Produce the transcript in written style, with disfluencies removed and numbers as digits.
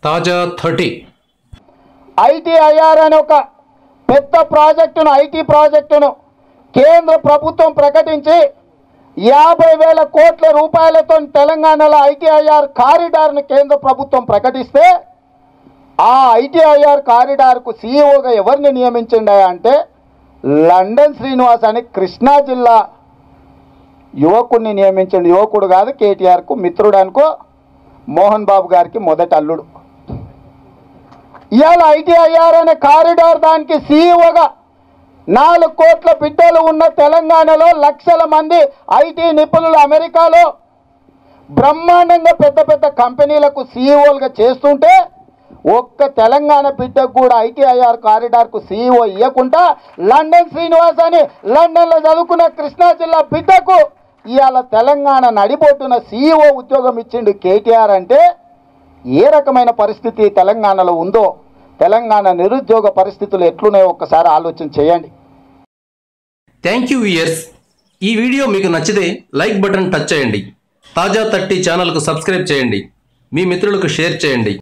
తాజా 30 ఐటీఐఆర్ అనే ఒక పెద్ద ప్రాజెక్టును ఐటీ ప్రాజెక్టును కేంద్ర ప్రభుత్వం ప్రకటించి 50,000 కోట్ల రూపాయలతో తెలంగాణలో ఐటీఐఆర్ కారిడార్ను కేంద్ర ప్రభుత్వం ప్రకటిస్తే ఆ ఐటీఐఆర్ కారిడార్కు సీఈఓగా ఎవరిని నియమించిండా అంటే లండన్ శ్రీనివాస్ అని కృష్ణా జిల్లా యువకుడిని నియమించండి. యువకుడు కాదు, కేటీఆర్కు మిత్రుడు అనుకో, మోహన్ బాబు గారికి మొదటి అల్లుడు. ఇవాళ ఐటీఐఆర్ అనే కారిడార్ దానికి సీఈఓగా 4 కోట్ల బిడ్డలు ఉన్న తెలంగాణలో లక్షల మంది ఐటీ నిపుణులు అమెరికాలో బ్రహ్మాండంగా పెద్ద పెద్ద కంపెనీలకు సీఈఓలుగా చేస్తుంటే ఒక్క తెలంగాణ బిడ్డకు కూడా ఐటీఐఆర్ కారిడార్కు సీఈఓ ఇవ్వకుండా లండన్ శ్రీనివాస్ అని లండన్లో చదువుకున్న కృష్ణా జిల్లా బిడ్డకు ఇవాళ తెలంగాణ నడిపోతున్న సీఈఓ ఉద్యోగం ఇచ్చిండు కేటీఆర్ అంటే ఏ రకమైన పరిస్థితి తెలంగాణలో ఉందో, తెలంగాణ నిరుద్యోగ పరిస్థితులు ఎట్లున్నాయో ఒక్కసారి ఆలోచన చేయండి. Thank you viewers. ఈ వీడియో మీకు నచ్చితే లైక్ బటన్ టచ్ చేయండి. తాజా 30 ఛానల్కు సబ్స్క్రైబ్ చేయండి. మీ మిత్రులకు షేర్ చేయండి.